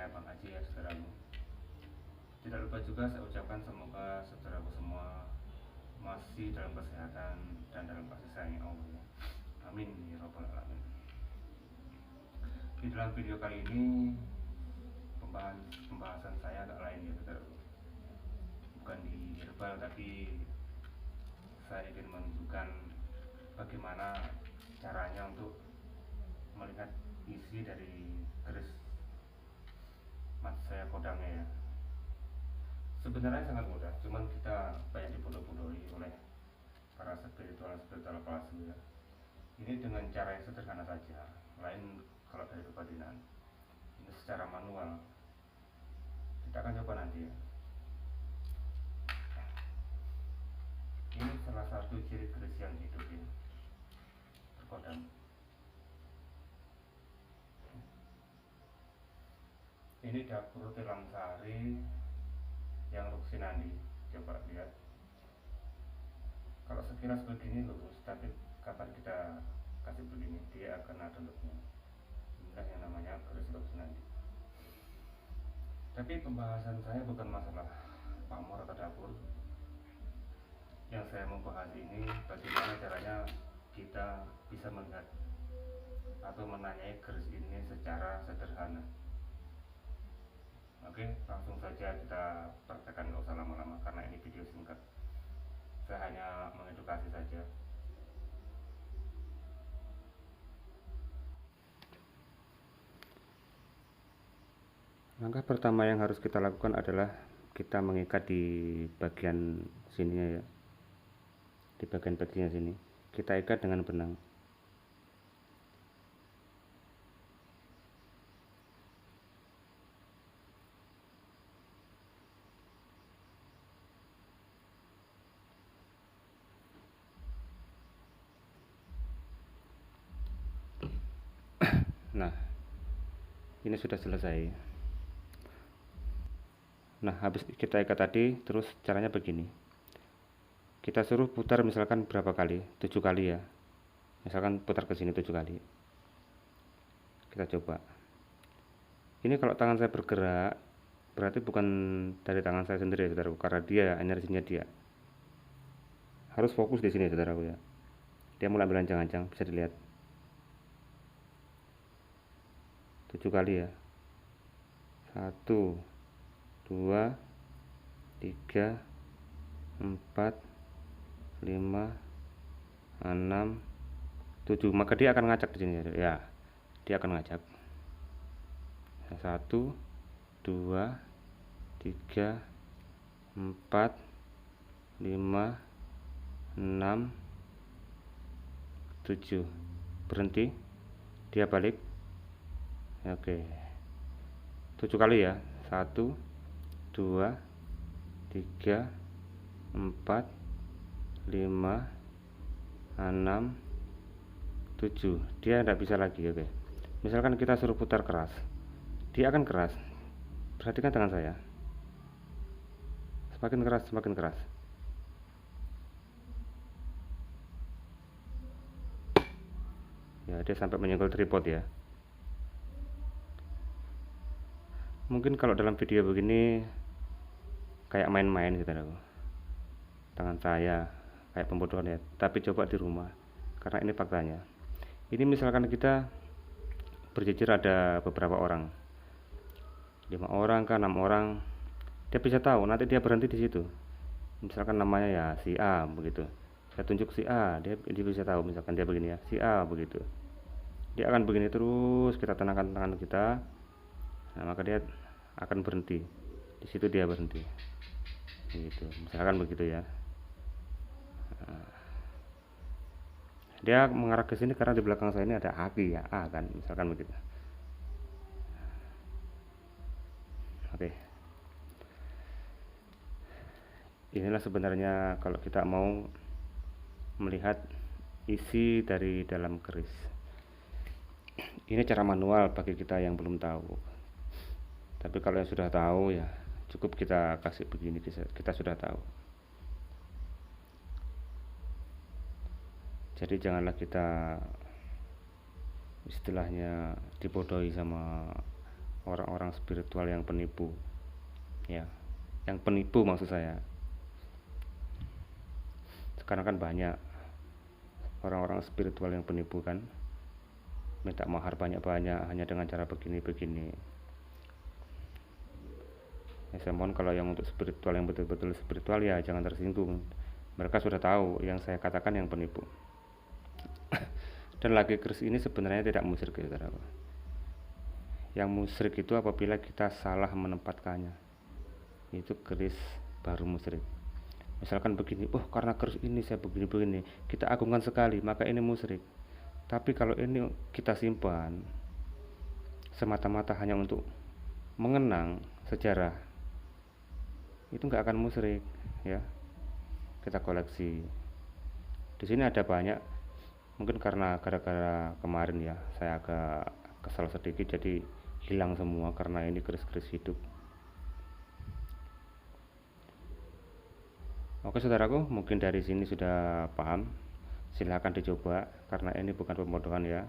saya Bang Haji ya saudaraku. Tidak lupa juga saya ucapkan semoga saudaraku semua masih dalam kesehatan dan dalam kasih sayang Allah ya. Amin ya robbal alamin. Di dalam video kali ini pembahasan saya agak lain ya saudaraku. Bukan di herbal, tapi saya ingin menunjukkan bagaimana caranya untuk melihat isi dari keris mat saya kodamnya ya. Sebenarnya sangat mudah, cuman kita banyak dibodoh-bodohi oleh para spiritual palsu ya. Ini dengan cara yang sederhana saja, lain kalau dari kebatinan. Ini secara manual. Kita akan coba nanti ya. Ini salah satu ciri keris yang hidup ya, terkodam. Ini dapur Tilang Sari yang Luksinandi. Coba lihat. Kalau sekilas begini lurus, tapi kapan kita kasih begini, dia akan ada looknya. Inilah yang namanya keris Luksinandi. Tapi pembahasan saya bukan masalah pamor atau dapur. Yang saya mau bahas ini bagaimana caranya kita bisa melihat atau menanyai keris ini secara sederhana. Oke, langsung saja kita praktekkan, nggak usah lama-lama karena ini video singkat. Saya hanya mengedukasi saja. Langkah pertama yang harus kita lakukan adalah kita mengikat di bagian sininya ya, di bagian bagian sini kita ikat dengan benang. Nah, ini sudah selesai. Nah, habis kita ikat tadi, terus caranya begini. Kita suruh putar misalkan berapa kali? 7 kali ya. Misalkan putar ke sini 7 kali. Kita coba. Ini kalau tangan saya bergerak, berarti bukan dari tangan saya sendiri ya, saudaraku, karena dia energinya dia. Harus fokus di sini, saudaraku ya. Dia mulai berancang-ancang, bisa dilihat. 7 kali ya. 1 2 3 4 5 6 7. Maka dia akan ngacak di sini ya. Dia akan ngacak. 1 2 3 4 5 6 7. Berhenti. Dia balik. Oke. 7 kali ya. 1 2 3 4 5 6 7. Dia tidak bisa lagi. Oke. Misalkan kita suruh putar keras, dia akan keras. Perhatikan tangan saya. Semakin keras, semakin keras. Ya, dia sampai menyenggol tripod ya. Mungkin kalau dalam video begini kayak main-main gitu loh. Tangan saya kayak pembodohan ya. Tapi coba di rumah, karena ini faktanya. Ini misalkan kita berjejer ada beberapa orang, 5 orang kan 6 orang, dia bisa tahu nanti dia berhenti di situ. Misalkan namanya ya si A begitu. Saya tunjuk si A, dia bisa tahu misalkan dia begini ya, si A begitu. Dia akan begini terus, kita tenangkan tangan kita. Nah, maka dia akan berhenti. Di situ dia berhenti. Gitu. Misalkan begitu ya. Nah, dia mengarah ke sini karena di belakang saya ini ada aki ya, A kan, misalkan begitu. Oke. Inilah sebenarnya kalau kita mau melihat isi dari dalam keris. Ini cara manual bagi kita yang belum tahu. Tapi kalau yang sudah tahu ya cukup kita kasih begini, kita sudah tahu. Jadi janganlah kita istilahnya dibodohi sama orang-orang spiritual yang penipu, ya, yang penipu maksud saya. Sekarang kan banyak orang-orang spiritual yang penipu kan, minta mahar banyak-banyak hanya dengan cara begini-begini. Ya, saya mohon kalau yang untuk spiritual, yang betul-betul spiritual, ya jangan tersinggung. Mereka sudah tahu yang saya katakan yang penipu. Dan lagi keris ini sebenarnya tidak musyrik, ya saudara. Yang musyrik itu apabila kita salah menempatkannya, itu keris baru musyrik. Misalkan begini, oh karena keris ini saya begini-begini, kita agungkan sekali, maka ini musyrik. Tapi kalau ini kita simpan semata-mata hanya untuk mengenang sejarah, itu nggak akan musyrik, ya. Kita koleksi. Di sini ada banyak, mungkin karena gara-gara kemarin ya, saya agak kesal sedikit, jadi hilang semua karena ini keris-keris hidup. Oke saudaraku, mungkin dari sini sudah paham. Silahkan dicoba, karena ini bukan pemotongan ya,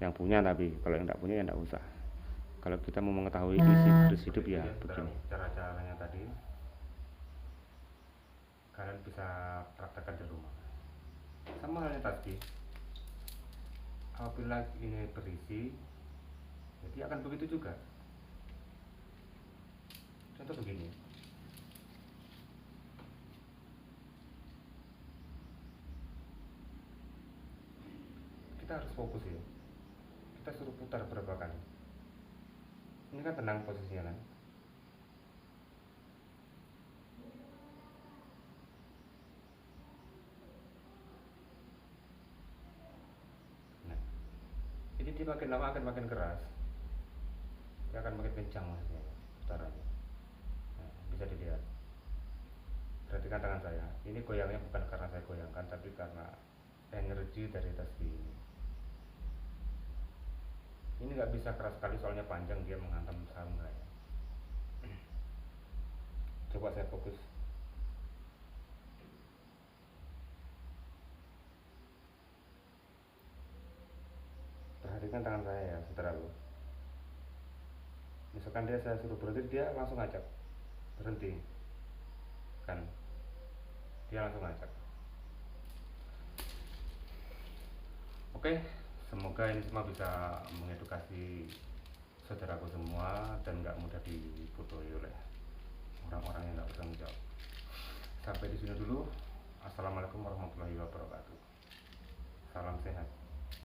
yang punya. Tapi kalau yang tidak punya ya tidak usah. Kalau kita mau mengetahui isi keris hidup ya begini cara-caranya tadi, kalian bisa praktekkan di rumah. Sama halnya tadi, apabila ini berisi, jadi akan begitu juga. Contoh begini, kita harus fokus ya, kita suruh putar berapa kali. Ini kan tenang posisinya kan. Nah, jadi dia makin lama akan makin keras, dia akan makin kencang maksudnya putarannya. Nah, bisa dilihat. Perhatikan tangan saya, ini goyangnya bukan karena saya goyangkan, tapi karena energi dari tasbih ini. Ini nggak bisa keras sekali soalnya panjang, dia menghantam sarung saya. Coba saya fokus. Perhatikan tangan saya ya, saudaraku. Misalkan saya suruh berhenti, dia langsung ngajak berhenti, kan? Dia langsung ngajak. Oke, semoga ini semua bisa mengedukasi saudaraku semua dan nggak mudah dibodohi oleh orang-orang yang nggak bertanggung jawab. Sampai di sini dulu. Assalamualaikum warahmatullahi wabarakatuh. Salam sehat.